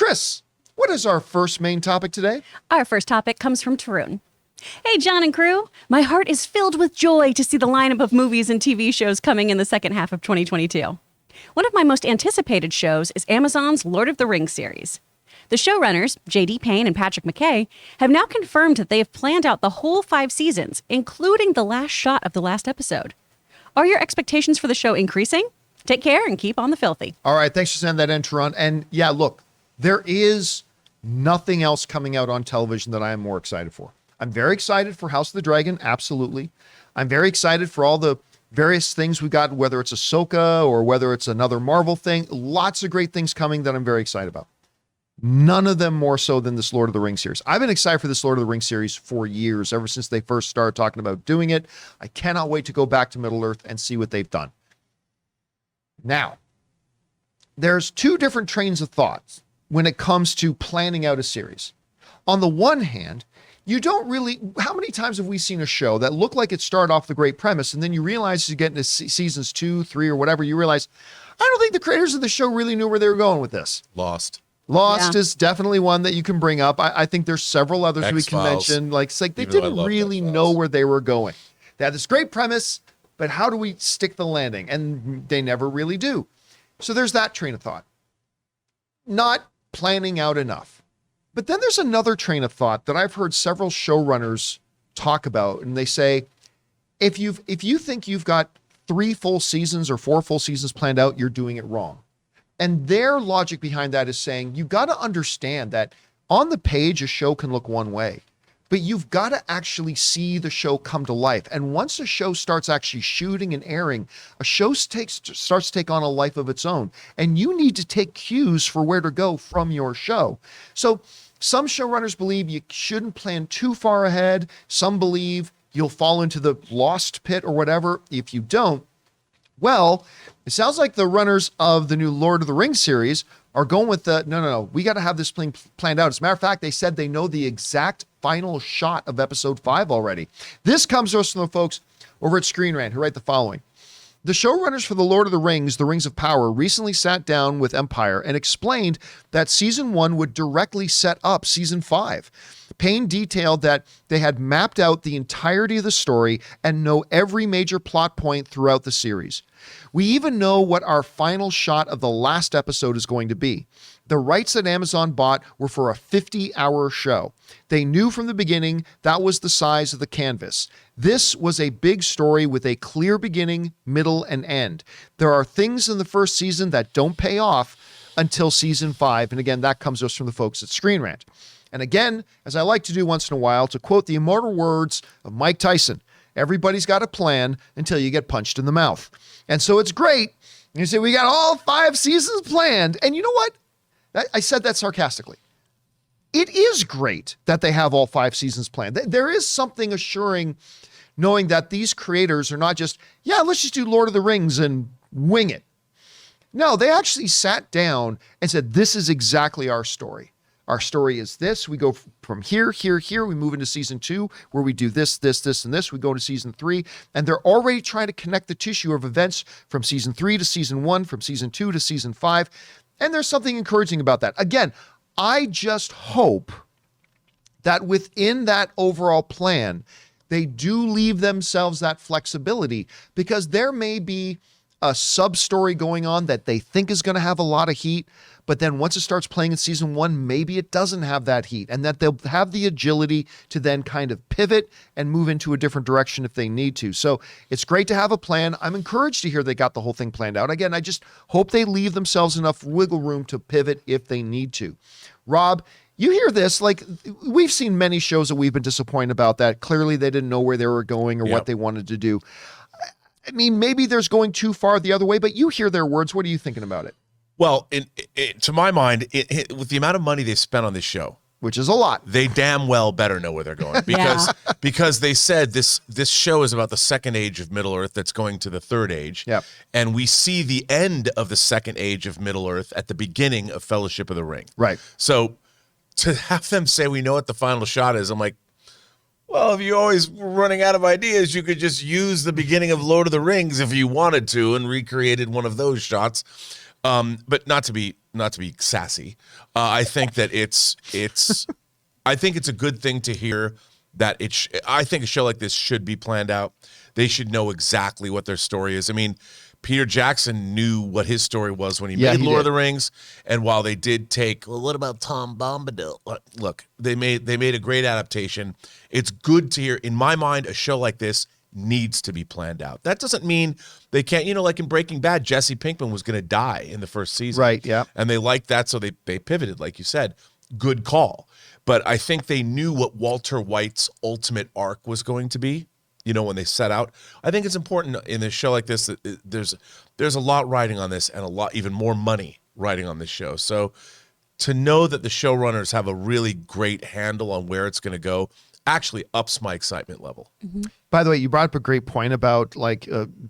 Chris, what is our first main topic today? Our first topic comes from Tarun. Hey, John and crew. My heart is filled with joy to see the lineup of movies and TV shows coming in the second half of 2022. One of my most anticipated shows is Amazon's Lord of the Rings series. The showrunners, J.D. Payne and Patrick McKay, have now confirmed that they have planned out the whole 5 seasons, including the last shot of the last episode. Are your expectations for the show increasing? Take care and keep on the filthy. All right, thanks for sending that in, Tarun. And yeah, look, there is nothing else coming out on television that I am more excited for. I'm very excited for House of the Dragon, absolutely. I'm very excited for all the various things we got, whether it's Ahsoka or whether it's another Marvel thing. Lots of great things coming that I'm very excited about. None of them more so than this Lord of the Rings series. I've been excited for this Lord of the Rings series for years, ever since they first started talking about doing it. I cannot wait to go back to Middle-earth and see what they've done. Now, there's 2 different trains of thought when it comes to planning out a series. On the one hand, you don't really, how many times have we seen a show that looked like it started off with a great premise, and then you realize as you get into seasons 2, 3, or whatever, you realize, I don't think the creators of the show really knew where they were going with this. Lost is definitely one that you can bring up. I think there's several others we can mention. It's like they didn't really know where they were going. They had this great premise, but how do we stick the landing? And they never really do. So there's that train of thought. Not planning out enough. But then there's another train of thought that I've heard several showrunners talk about, and they say, if you think you've got 3 full seasons or 4 full seasons planned out, you're doing it wrong. And their logic behind that is saying, you got to understand that on the page, a show can look one way, but you've got to actually see the show come to life. And once a show starts actually shooting and airing, a show starts to take on a life of its own. And you need to take cues for where to go from your show. So some showrunners believe you shouldn't plan too far ahead. Some believe you'll fall into the lost pit or whatever if you don't. Well, it sounds like the runners of the new Lord of the Rings series are going with the, no, we got to have this planned out. As a matter of fact, they said they know the exact final shot of episode 5 already. This comes to us from the folks over at Screen Rant who write the following. The showrunners for The Lord of the Rings of Power, recently sat down with Empire and explained that season 1 would directly set up season 5. Payne detailed that they had mapped out the entirety of the story and know every major plot point throughout the series. We even know what our final shot of the last episode is going to be. The rights that Amazon bought were for a 50-hour show. They knew from the beginning that was the size of the canvas. This was a big story with a clear beginning, middle, and end. There are things in the first season that don't pay off until season 5. And again, that comes to us from the folks at Screen Rant. And again, as I like to do once in a while, to quote the immortal words of Mike Tyson, everybody's got a plan until you get punched in the mouth. And so it's great. You say, we got all 5 seasons planned. And you know what? I said that sarcastically. It is great that they have all 5 seasons planned. There is something assuring knowing that these creators are not just, let's just do Lord of the Rings and wing it. No, they actually sat down and said, this is exactly our story. Our story is this. We go from here. We move into season 2 where we do this, and this. We go to season 3 and they're already trying to connect the tissue of events from season 3 to season 1, from season 2 to season 5. And there's something encouraging about that. Again, I just hope that within that overall plan, they do leave themselves that flexibility, because there may be a sub-story going on that they think is going to have a lot of heat, but then once it starts playing in season 1, maybe it doesn't have that heat, and that they'll have the agility to then kind of pivot and move into a different direction if they need to. So it's great to have a plan. I'm encouraged to hear they got the whole thing planned out. Again, I just hope they leave themselves enough wiggle room to pivot if they need to. Rob, you hear this, like we've seen many shows that we've been disappointed about that. Clearly they didn't know where they were going or what they wanted to do. I mean, maybe there's going too far the other way, but you hear their words. What are you thinking about it? Well, to my mind, with the amount of money they've spent on this show, which is a lot, they damn well better know where they're going, because they said this show is about the second age of Middle-earth that's going to the third age. Yep. And we see the end of the second age of Middle-earth at the beginning of Fellowship of the Ring. Right. So to have them say we know what the final shot is, I'm like, well, if you're always running out of ideas, you could just use the beginning of Lord of the Rings if you wanted to and recreated one of those shots. But not to be not to be sassy, I think that it's I think it's a good thing to hear that I think a show like this should be planned out. They should know exactly what their story is. I mean, Peter Jackson knew what his story was when he made Lord of the Rings. And while they did take, well, what about Tom Bombadil? Look, they made a great adaptation. It's good to hear. In my mind, a show like this needs to be planned out. That doesn't mean they can't, like in Breaking Bad, Jesse Pinkman was going to die in the first season. Right, yeah. And they liked that, so they pivoted, like you said. Good call. But I think they knew what Walter White's ultimate arc was going to be. When they set out. I think it's important in a show like this that there's a lot riding on this and a lot, even more money riding on this show. So to know that the showrunners have a really great handle on where it's going to go actually ups my excitement level. Mm-hmm. By the way, you brought up a great point about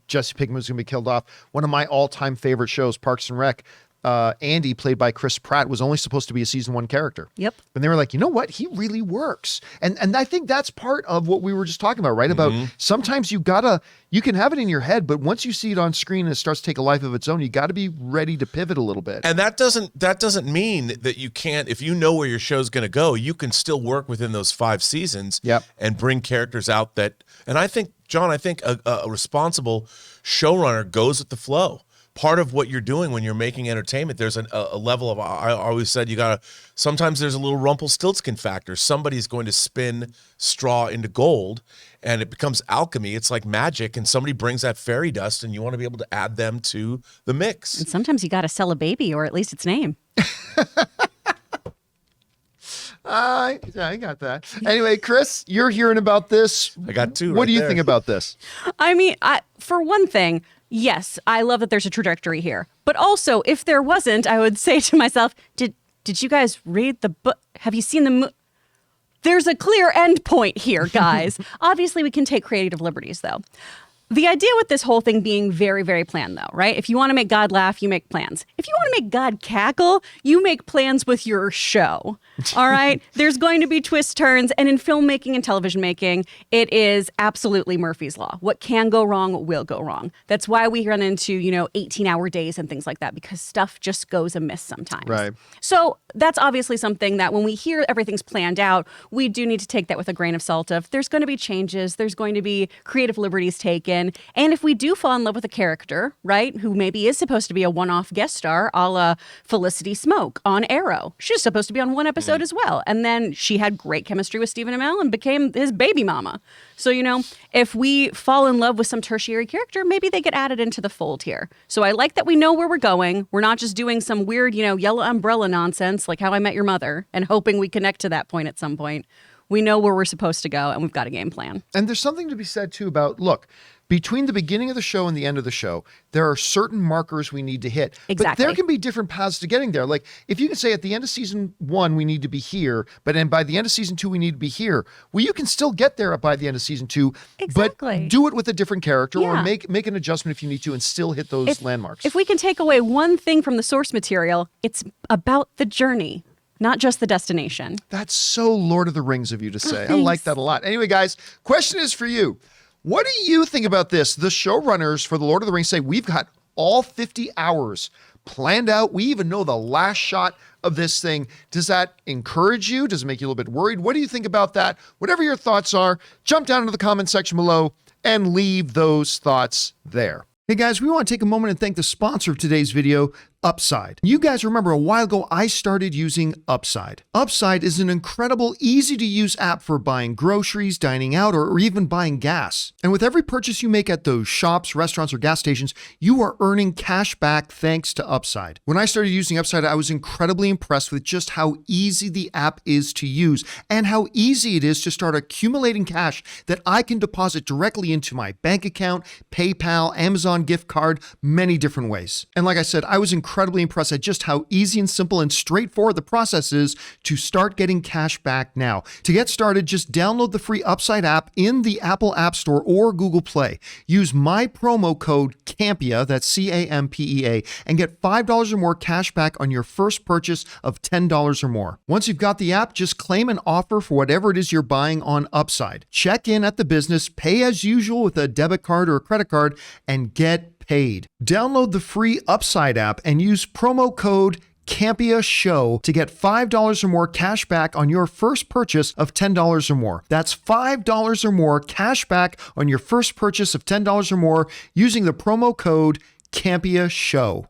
Jesse Pinkman was going to be killed off. One of my all-time favorite shows, Parks and Rec, Andy, played by Chris Pratt, was only supposed to be a season 1 character. Yep. And they were like, you know what? He really works. And I think that's part of what we were just talking about, right? About sometimes you can have it in your head, but once you see it on screen and it starts to take a life of its own, you got to be ready to pivot a little bit. And that doesn't mean that you can't, if you know where your show's going to go, you can still work within those 5 seasons and bring characters out that, and I think, John, a responsible showrunner goes with the flow. Part of what you're doing when you're making entertainment, there's a level of, I always said, sometimes there's a little Rumpelstiltskin factor. Somebody's going to spin straw into gold and it becomes alchemy. It's like magic, and somebody brings that fairy dust and you want to be able to add them to the mix. And sometimes you got to sell a baby, or at least its name. I got that. Anyway, Chris, you're hearing about this. I got 2 What do you think about this? I mean, for one thing, yes, I love that there's a trajectory here. But also, if there wasn't, I would say to myself, did you guys read the book? Have you seen the There's a clear end point here, guys. Obviously, we can take creative liberties, though. The idea with this whole thing being very, very planned, though, right? If you want to make God laugh, you make plans. If you want to make God cackle, you make plans with your show, all right? There's going to be twists, turns, and in filmmaking and television making, it is absolutely Murphy's Law. What can go wrong will go wrong. That's why we run into, 18-hour days and things like that, because stuff just goes amiss sometimes. Right. So that's obviously something that when we hear everything's planned out, we do need to take that with a grain of salt of there's going to be changes, there's going to be creative liberties taken. And if we do fall in love with a character, right, who maybe is supposed to be a one-off guest star, a la Felicity Smoke on Arrow. She's supposed to be on one episode as well. And then she had great chemistry with Stephen Amell and became his baby mama. So, if we fall in love with some tertiary character, maybe they get added into the fold here. So I like that we know where we're going. We're not just doing some weird, yellow umbrella nonsense like How I Met Your Mother and hoping we connect to that point at some point. We know where we're supposed to go, and we've got a game plan. And there's something to be said, too, about, look, between the beginning of the show and the end of the show, there are certain markers we need to hit. Exactly. But there can be different paths to getting there. Like, if you can say at the end of season 1, we need to be here, but then by the end of season 2, we need to be here. Well, you can still get there by the end of season 2, exactly. But do it with a different character or make an adjustment if you need to and still hit those landmarks. If we can take away one thing from the source material, it's about the journey. Not just the destination. That's so Lord of the Rings of you to say. I Thanks. like that a lot. Anyway, guys, question is for you. What do you think about this? The showrunners for The Lord of the Rings say we've got all 50 hours planned out. We even know the last shot of this thing. Does that encourage you? Does it make you a little bit worried? What do you think about that? Whatever your thoughts are, jump down into the comment section below and leave those thoughts there. Hey guys, we want to take a moment and thank the sponsor of today's video, Upside. You guys remember a while ago, I started using Upside. Upside is an incredible, easy to use app for buying groceries, dining out, or even buying gas. And with every purchase you make at those shops, restaurants, or gas stations, you are earning cash back thanks to Upside. When I started using Upside, I was incredibly impressed with just how easy the app is to use and how easy it is to start accumulating cash that I can deposit directly into my bank account, PayPal, Amazon gift card, many different ways. And like I said, I was incredibly impressed at just how easy and simple and straightforward the process is to start getting cash back now. To get started, just download the free Upside app in the Apple App Store or Google Play. Use my promo code CAMPEA, that's CAMPEA, and get $5 or more cash back on your first purchase of $10 or more. Once you've got the app, just claim an offer for whatever it is you're buying on Upside. Check in at the business, pay as usual with a debit card or a credit card, and get paid. Download the free Upside app and use promo code Campea Show to get $5 or more cash back on your first purchase of $10 or more. That's $5 or more cash back on your first purchase of $10 or more using the promo code Campea Show.